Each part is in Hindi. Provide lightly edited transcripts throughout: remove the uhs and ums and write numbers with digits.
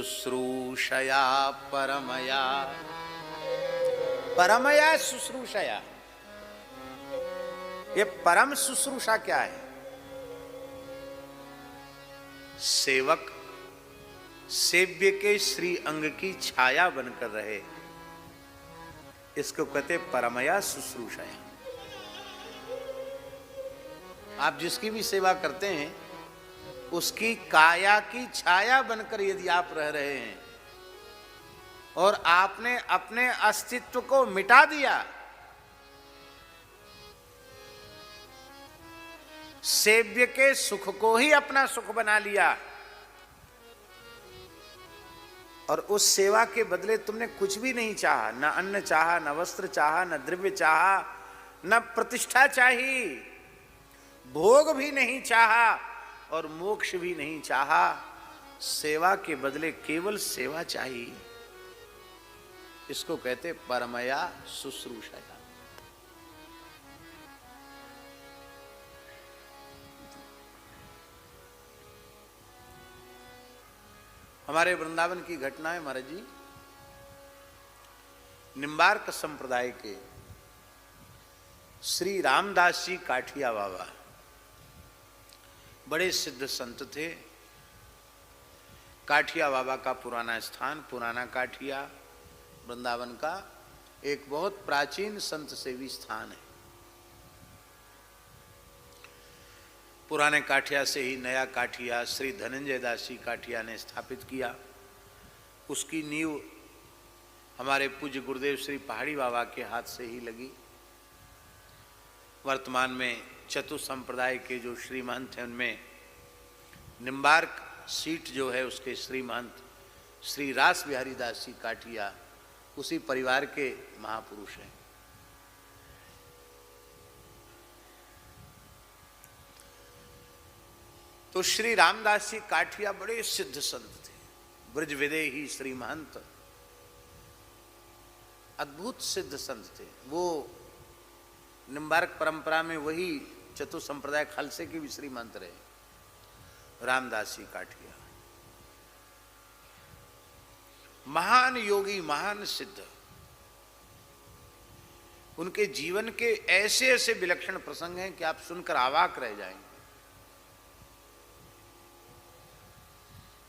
शुश्रूषया परमया। परमया शुश्रूषया, ये परम शुश्रूषा क्या है? सेवक सेव्य के श्री अंग की छाया बनकर रहे, इसको कहते परमया शुश्रूषया। आप जिसकी भी सेवा करते हैं उसकी काया की छाया बनकर यदि आप रह रहे हैं और आपने अपने अस्तित्व को मिटा दिया, सेव्य के सुख को ही अपना सुख बना लिया, और उस सेवा के बदले तुमने कुछ भी नहीं चाहा, न अन्न चाहा, न वस्त्र चाहा, न द्रव्य चाहा, न प्रतिष्ठा चाहिए, भोग भी नहीं चाहा और मोक्ष भी नहीं चाहा, सेवा के बदले केवल सेवा चाहिए, इसको कहते परमया शुश्रूषया। हमारे वृंदावन की घटना है महाराज जी। निम्बार्क संप्रदाय के श्री रामदास जी काठिया बाबा बड़े सिद्ध संत थे। काठिया बाबा का पुराना स्थान पुराना काठिया वृंदावन का एक बहुत प्राचीन संत सेवी स्थान है। पुराने काठिया से ही नया काठिया श्री धनंजय दास जी काठिया ने स्थापित किया। उसकी नींव हमारे पूज्य गुरुदेव श्री पहाड़ी बाबा के हाथ से ही लगी। वर्तमान में चतु संप्रदाय के जो श्री महंत हैं उनमें निम्बार्क सीट जो है उसके श्री महंत श्री रास बिहारी दास जी काठिया उसी परिवार के महापुरुष हैं। तो श्री रामदास जी काठिया बड़े सिद्ध संत थे, ब्रज विदेही श्री महंत, अद्भुत सिद्ध संत थे। वो निम्बार्क परंपरा में वही चतु संप्रदाय खालसे के भी श्री महंत रहे रामदास जी काठिया। महान योगी, महान सिद्ध। उनके जीवन के ऐसे ऐसे विलक्षण प्रसंग हैं कि आप सुनकर अवाक रह जाएंगे।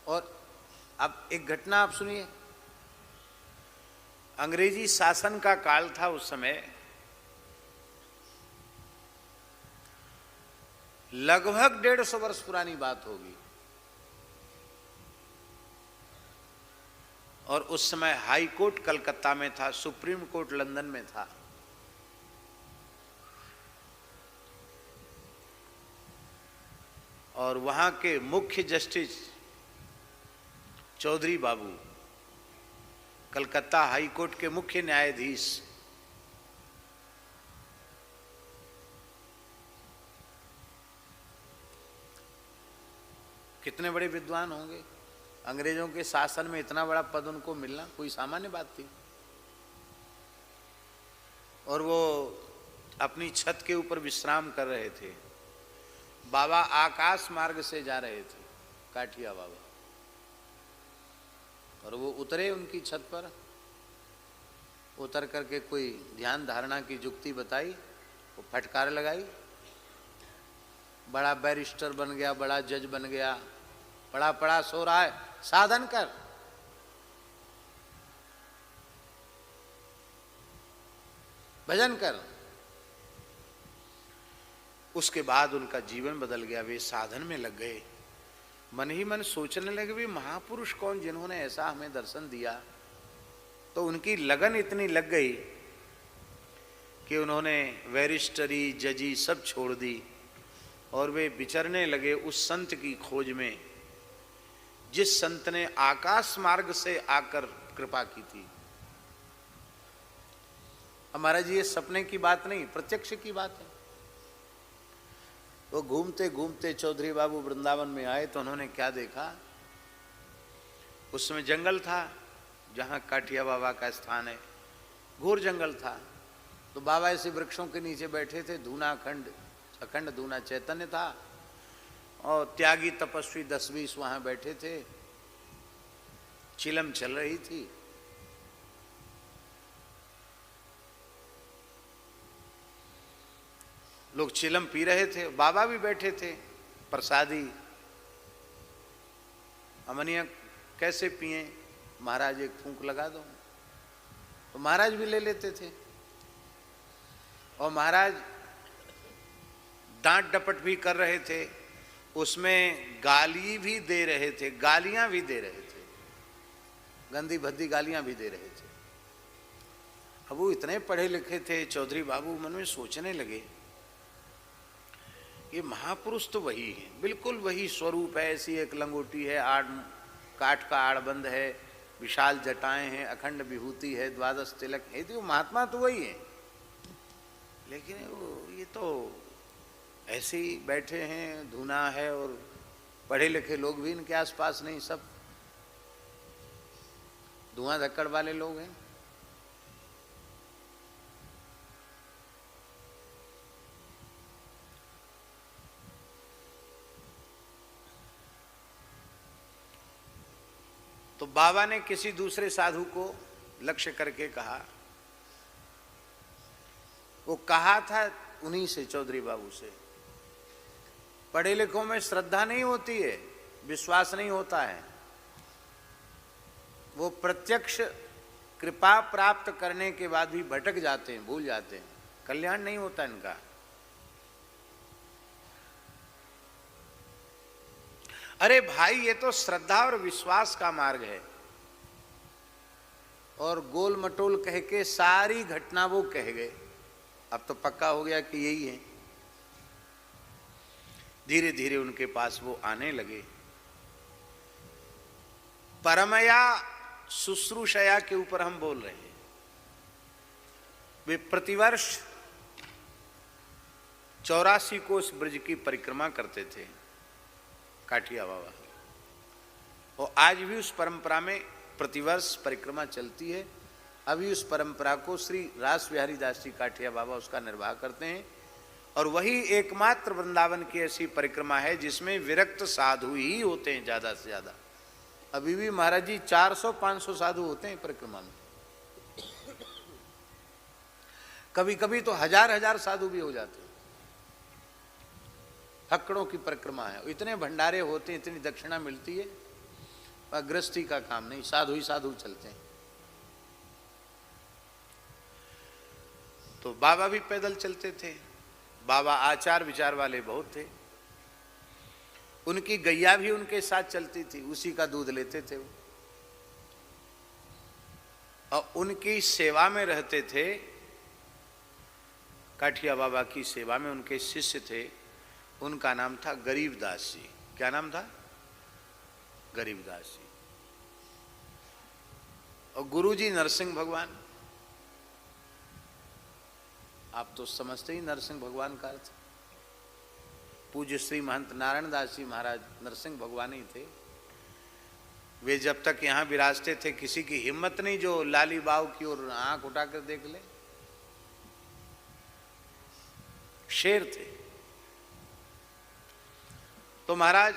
और अब एक घटना आप सुनिए। अंग्रेजी शासन का काल था उस समय। लगभग 150 वर्ष पुरानी बात होगी। और उस समय हाई कोर्ट कलकत्ता में था, सुप्रीम कोर्ट लंदन में था। और वहां के मुख्य जस्टिस चौधरी बाबू, कलकत्ता हाई कोर्ट के मुख्य न्यायाधीश, कितने बड़े विद्वान होंगे। अंग्रेजों के शासन में इतना बड़ा पद उनको मिलना कोई सामान्य बात थी। और वो अपनी छत के ऊपर विश्राम कर रहे थे। बाबा आकाश मार्ग से जा रहे थे, काठिया बाबा, और वो उतरे उनकी छत पर। उतर करके कोई ध्यान धारणा की जुक्ति बताई, वो फटकार लगाई। बड़ा बैरिस्टर बन गया, बड़ा जज बन गया, बड़ा पड़ा सो रहा है, साधन कर। भजन कर। उसके बाद उनका जीवन बदल गया। वे साधन में लग गए। मन ही मन सोचने लगे भी महापुरुष कौन जिन्होंने ऐसा हमें दर्शन दिया। तो उनकी लगन इतनी लग गई कि उन्होंने बैरिस्टरी जजी सब छोड़ दी और वे विचरने लगे उस संत की खोज में जिस संत ने आकाश मार्ग से आकर कृपा की थी। हमारा जी ये सपने की बात नहीं, प्रत्यक्ष की बात है। वो घूमते घूमते चौधरी बाबू वृंदावन में आए तो उन्होंने क्या देखा। उस समय जंगल था जहाँ काठिया बाबा का स्थान है, घोर जंगल था। तो बाबा ऐसे वृक्षों के नीचे बैठे थे। धूना अखंड धूना चैतन्य था और त्यागी तपस्वी 10-20 वहाँ बैठे थे। चिलम चल रही थी। लोग चिलम पी रहे थे, बाबा भी बैठे थे प्रसादी। अमनिया कैसे पिए, महाराज एक फूंक लगा दो, तो महाराज भी ले लेते थे। और महाराज डांट डपट भी कर रहे थे, उसमें गाली भी दे रहे थे, गालियां भी दे रहे थे, गंदी भद्दी गालियां भी दे रहे थे। अब वो इतने पढ़े लिखे थे, चौधरी बाबू मन में सोचने लगे, ये महापुरुष तो वही है, बिल्कुल वही स्वरूप है, ऐसी एक लंगोटी है, आड़ काठ का आड़बंद है, विशाल जटाएं हैं, अखंड विभूति है, द्वादश तिलक है, तो महात्मा तो वही है। लेकिन ये तो ऐसे ही बैठे हैं, धुना है, और पढ़े लिखे लोग भी इनके आसपास नहीं, सब धुआं धक्कड़ वाले लोग हैं। तो बाबा ने किसी दूसरे साधु को लक्ष्य करके कहा, वो कहा था उन्हीं से, चौधरी बाबू से, पढ़े लिखों में श्रद्धा नहीं होती है, विश्वास नहीं होता है, वो प्रत्यक्ष कृपा प्राप्त करने के बाद भी भटक जाते हैं, भूल जाते हैं, कल्याण नहीं होता इनका। अरे भाई, ये तो श्रद्धा और विश्वास का मार्ग है, और गोल मटोल कह के सारी घटना वो कह गए। अब तो पक्का हो गया कि यही है। धीरे धीरे उनके पास वो आने लगे। परमया शुश्रूषया के ऊपर हम बोल रहे हैं। वे प्रतिवर्ष 84 कोस ब्रज की परिक्रमा करते थे काठिया बाबा, और आज भी उस परंपरा में प्रतिवर्ष परिक्रमा चलती है। अभी उस परंपरा को श्री रास बिहारी दास जी काठिया बाबा उसका निर्वाह करते हैं, और वही एकमात्र वृंदावन की ऐसी परिक्रमा है जिसमें विरक्त साधु ही होते हैं ज्यादा से ज्यादा। अभी भी महाराज जी 400-500 साधु होते हैं परिक्रमा में, कभी कभी तो हजार साधु भी हो जाते हैं। हक्कड़ों की परिक्रमा है, इतने भंडारे होते हैं, इतनी दक्षिणा मिलती है, पर गृहस्थी का काम नहीं, साधु ही साधु चलते हैं। तो बाबा भी पैदल चलते थे। बाबा आचार विचार वाले बहुत थे, उनकी गैया भी उनके साथ चलती थी, उसी का दूध लेते थे वो, और उनकी सेवा में रहते थे। काठिया बाबा की सेवा में उनके शिष्य थे, उनका नाम था गरीबदास जी। क्या नाम था? गरीबदास जी। और गुरुजी नरसिंह भगवान, आप तो समझते ही नरसिंह भगवान का अर्थ। पूज्य श्री महंत नारायण दास जी महाराज नरसिंह भगवान ही थे। वे जब तक यहाँ विराजते थे, किसी की हिम्मत नहीं जो लाली बाव की ओर आंख उठाकर देख ले। शेर थे। तो महाराज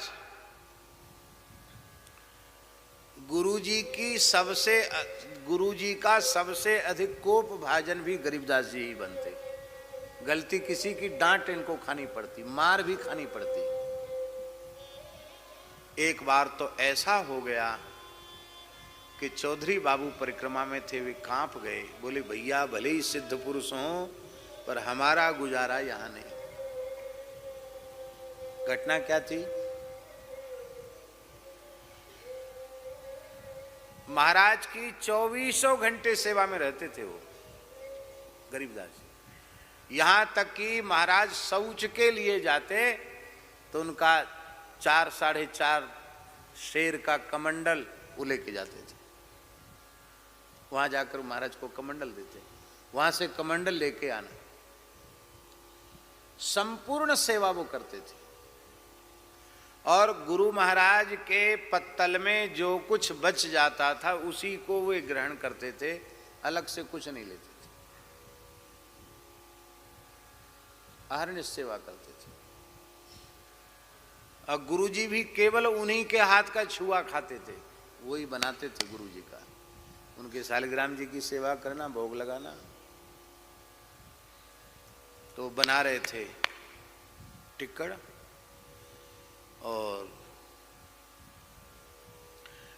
गुरुजी का सबसे अधिक कोप भाजन भी गरीबदास जी ही बनते। गलती किसी की डांट इनको खानी पड़ती, मार भी खानी पड़ती। एक बार तो ऐसा हो गया कि चौधरी बाबू परिक्रमा में थे, वे कांप गए, बोले भैया भले ही सिद्ध पुरुष हों पर हमारा गुजारा यहां नहीं। घटना क्या थी? महाराज की 24 घंटे सेवा में रहते थे वो गरीबदास जी। यहां तक कि महाराज शौच के लिए जाते तो उनका 4-4.5 शेर का कमंडल वो लेके जाते थे। वहां जाकर महाराज को कमंडल देते, वहां से कमंडल लेके आना। संपूर्ण सेवा वो करते थे। और गुरु महाराज के पत्तल में जो कुछ बच जाता था उसी को वे ग्रहण करते थे, अलग से कुछ नहीं लेते थे। अहरनिश सेवा करते थे। और गुरुजी भी केवल उन्हीं के हाथ का छुआ खाते थे, वही बनाते थे गुरु जी का। उनके शालिग्राम जी की सेवा करना, भोग लगाना। तो बना रहे थे टिक्कड़, और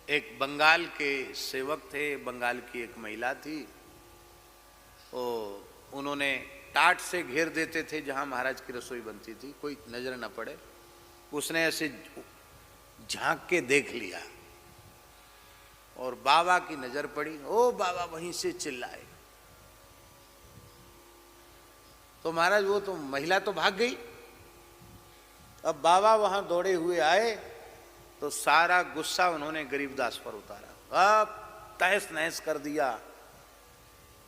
एक बंगाल के सेवक थे, बंगाल की एक महिला थी, और उन्होंने टाट से घेर देते थे जहां महाराज की रसोई बनती थी, कोई नजर न पड़े। उसने ऐसे झांक के देख लिया और बाबा की नजर पड़ी। ओ बाबा, वहीं से चिल्लाए। तो महाराज वो तो महिला तो भाग गई। अब बाबा वहां दौड़े हुए आए तो सारा गुस्सा उन्होंने गरीबदास पर उतारा, अब तहस नहस कर दिया,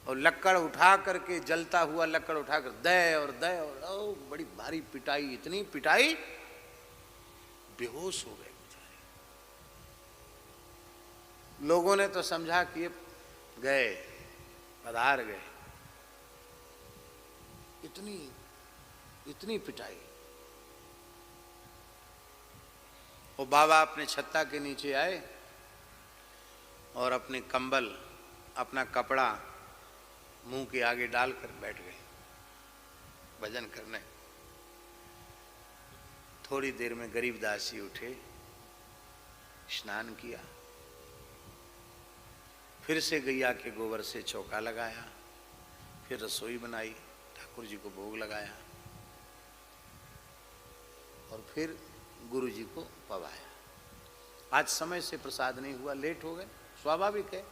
और लक्कड़ उठा करके, जलता हुआ लक्कड़ उठाकर दे और बड़ी भारी पिटाई, इतनी पिटाई बेहोश हो गए बेचारे। लोगों ने तो समझा कि गए, पधार गए। इतनी पिटाई। वो बाबा अपने छत्ता के नीचे आए और अपने कंबल, अपना कपड़ा मुंह के आगे डालकर बैठ गए भजन करने। थोड़ी देर में गरीबदास जी उठे, स्नान किया, फिर से गैया के गोबर से चौका लगाया, फिर रसोई बनाई, ठाकुर जी को भोग लगाया, और फिर गुरु जी को पवाया। आज समय से प्रसाद नहीं हुआ, लेट हो गए, स्वाभाविक है,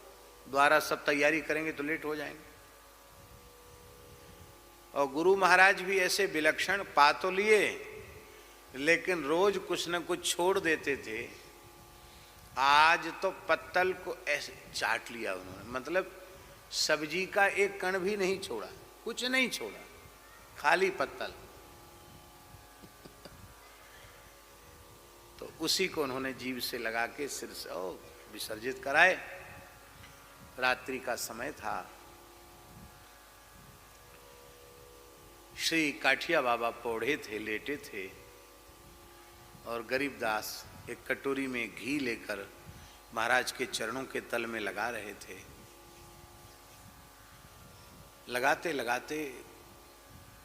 द्वारा सब तैयारी करेंगे तो लेट हो जाएंगे। और गुरु महाराज भी ऐसे विलक्षण पा तो लिए, लेकिन रोज कुछ न कुछ छोड़ देते थे। आज तो पत्तल को ऐसे चाट लिया उन्होंने, मतलब सब्जी का एक कण भी नहीं छोड़ा, कुछ नहीं छोड़ा, खाली पत्तल। तो उसी को उन्होंने जीभ से लगा के सिर से विसर्जित कराए। रात्रि का समय था। श्री काठिया बाबा पौढ़े थे, लेटे थे, और गरीबदास एक कटोरी में घी लेकर महाराज के चरणों के तल में लगा रहे थे। लगाते लगाते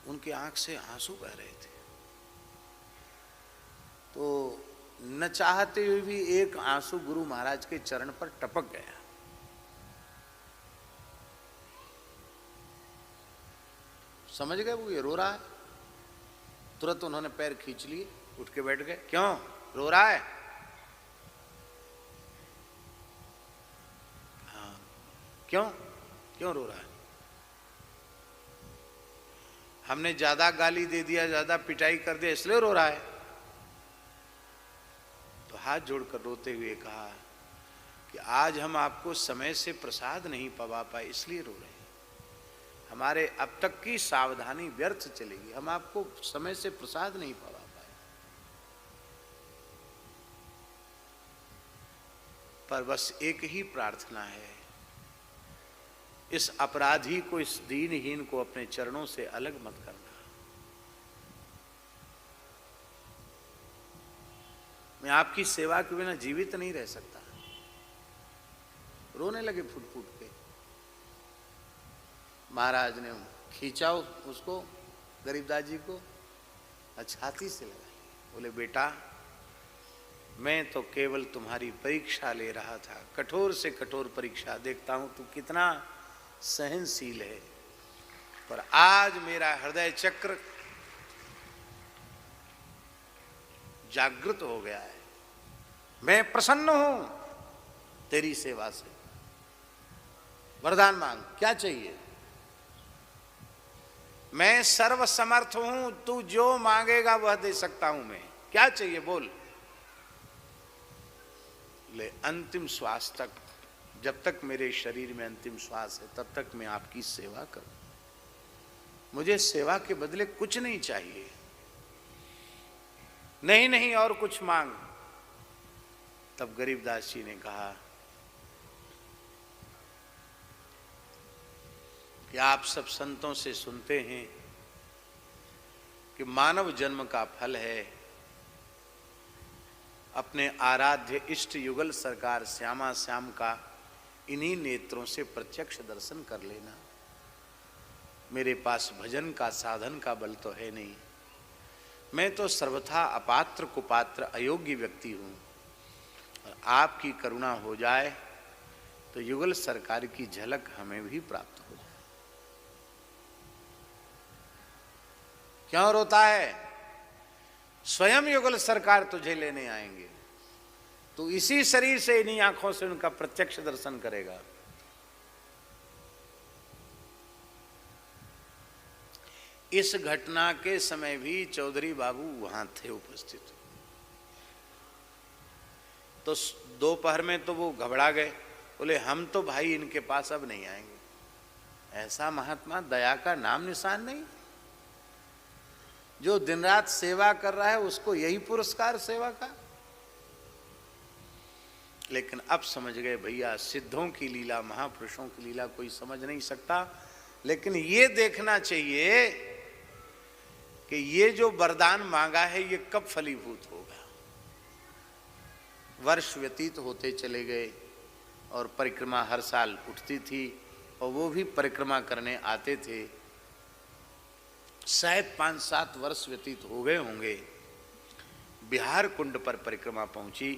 उनके आंख से आंसू बह रहे थे। तो न चाहते हुए भी एक आंसू गुरु महाराज के चरण पर टपक गया। समझ गए वो ये रो रहा है। तुरंत उन्होंने पैर खींच लिए, उठ के बैठ गए। क्यों रो रहा है? हाँ, क्यों क्यों रो रहा है? हमने ज्यादा गाली दे दिया, ज्यादा पिटाई कर दिया, इसलिए रो रहा है। तो हाथ जोड़कर रोते हुए कहा कि आज हम आपको समय से प्रसाद नहीं पवा पाए, इसलिए रो रहे हैं। हमारे अब तक की सावधानी व्यर्थ चलेगी, हम आपको समय से प्रसाद नहीं पवा पाए। पर बस एक ही प्रार्थना है, इस अपराधी को, इस दीनहीन को अपने चरणों से अलग मत करना। मैं आपकी सेवा के बिना जीवित नहीं रह सकता। रोने लगे फूट फूट के। महाराज ने खींचा उसको, गरीबदास जी को, छाती से लगा। बोले बेटा, मैं तो केवल तुम्हारी परीक्षा ले रहा था, कठोर से कठोर परीक्षा, देखता हूं तू कितना सहनशील है। पर आज मेरा हृदय चक्र जागृत हो गया है। मैं प्रसन्न हूं तेरी सेवा से। वरदान मांग, क्या चाहिए? मैं सर्वसमर्थ हूं, तू जो मांगेगा वह दे सकता हूं मैं। क्या चाहिए बोल? ले अंतिम श्वास तक, जब तक मेरे शरीर में अंतिम श्वास है तब तक मैं आपकी सेवा करूं। मुझे सेवा के बदले कुछ नहीं चाहिए। नहीं नहीं और कुछ मांग। तब गरीबदास जी ने कहा कि आप सब संतों से सुनते हैं कि मानव जन्म का फल है अपने आराध्य इष्ट युगल सरकार श्यामा श्याम का इन्हीं नेत्रों से प्रत्यक्ष दर्शन कर लेना। मेरे पास भजन का साधन का बल तो है नहीं, मैं तो सर्वथा अपात्र कुपात्र अयोग्य व्यक्ति हूँ। और आपकी करुणा हो जाए तो युगल सरकार की झलक हमें भी प्राप्त हो जाए। क्यों रोता है? स्वयं युगल सरकार तुझे लेने आएंगे, तो इसी शरीर से इन्हीं आंखों से उनका प्रत्यक्ष दर्शन करेगा। इस घटना के समय भी चौधरी बाबू वहां थे उपस्थित। तो दोपहर में तो वो घबरा गए, बोले हम तो भाई इनके पास अब नहीं आएंगे। ऐसा महात्मा, दया का नाम निशान नहीं। जो दिन रात सेवा कर रहा है उसको यही पुरस्कार सेवा का। लेकिन अब समझ गए भैया, सिद्धों की लीला, महापुरुषों की लीला कोई समझ नहीं सकता। लेकिन ये देखना चाहिए कि ये जो वरदान मांगा है ये कब फलीभूत होगा। वर्ष व्यतीत होते चले गए और परिक्रमा हर साल उठती थी और वो भी परिक्रमा करने आते थे। शायद 5-7 वर्ष व्यतीत हो गए होंगे। बिहार कुंड पर परिक्रमा पहुंची।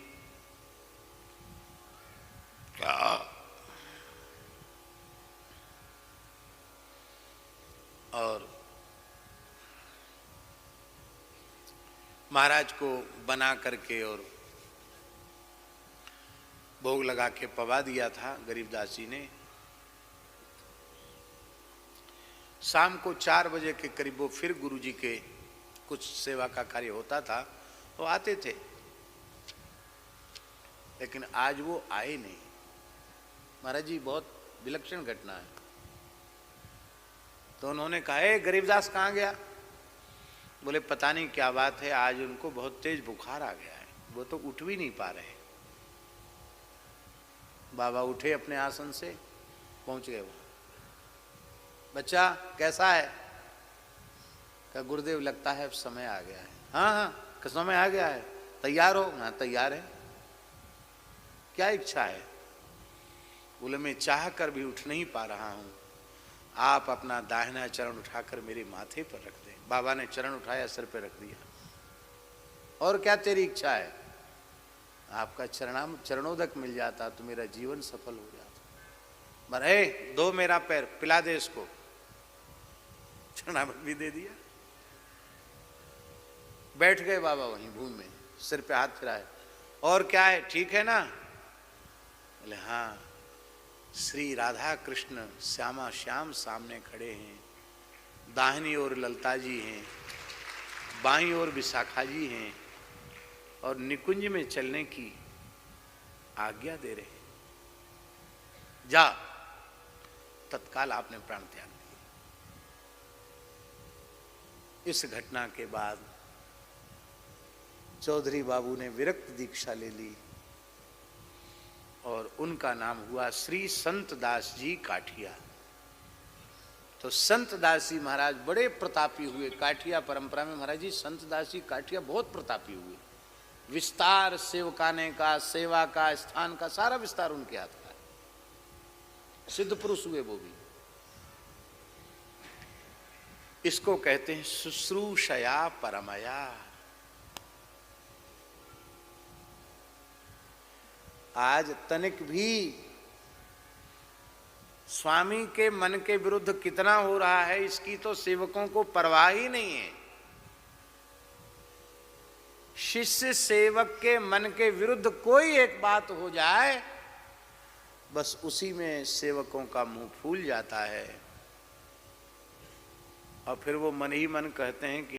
और महाराज को बना करके और भोग लगा के पवा दिया था गरीबदास जी ने। शाम को 4 बजे के करीब वो फिर गुरु जी के कुछ सेवा का कार्य होता था तो आते थे, लेकिन आज वो आए नहीं। महाराज जी बहुत विलक्षण घटना है। तो उन्होंने कहा, गरीबदास कहाँ गया? बोले पता नहीं क्या बात है, आज उनको बहुत तेज बुखार आ गया है, वो तो उठ भी नहीं पा रहे। बाबा उठे अपने आसन से, पहुंच गए वहां। बच्चा कैसा है? कहा गुरुदेव लगता है अब समय आ गया है। हाँ हाँ समय आ गया है, तैयार हो? हाँ तैयार है। क्या इच्छा है? बोले मैं चाह कर भी उठ नहीं पा रहा हूं, आप अपना दाहिना चरण उठाकर मेरे माथे पर रख दें। बाबा ने चरण उठाया, सिर पर रख दिया। और क्या तेरी इच्छा है? आपका चरणोदक मिल जाता तो मेरा जीवन सफल हो जाता। मरे दो मेरा पैर, पिला दे इसको। चरणामृत भी दे दिया। बैठ गए बाबा वहीं भूमि में, सिर पे हाथ फिराए। और क्या है, ठीक है ना? बोले हाँ। श्री राधा कृष्ण श्यामा श्याम सामने खड़े हैं, दाहिनी ओर ललता जी हैं, बाईं ओर विशाखा जी हैं और निकुंज में चलने की आज्ञा दे रहे हैं। जा। तत्काल आपने प्राण त्याग दिया। इस घटना के बाद चौधरी बाबू ने विरक्त दीक्षा ले ली और उनका नाम हुआ श्री संत दास जी काठिया। तो संत दास जी महाराज बड़े प्रतापी हुए। काठिया परंपरा में महाराज जी संत दास जी काठिया बहुत प्रतापी हुए। विस्तार सेवकाने का, सेवा का, स्थान का सारा विस्तार उनके हाथ का है। सिद्ध पुरुष हुए वो भी। इसको कहते हैं शुश्रूषया परमया। आज तनिक भी स्वामी के मन के विरुद्ध कितना हो रहा है इसकी तो सेवकों को परवाह ही नहीं है। शिष्य सेवक के मन के विरुद्ध कोई एक बात हो जाए, बस उसी में सेवकों का मुंह फूल जाता है और फिर वो मन ही मन कहते हैं कि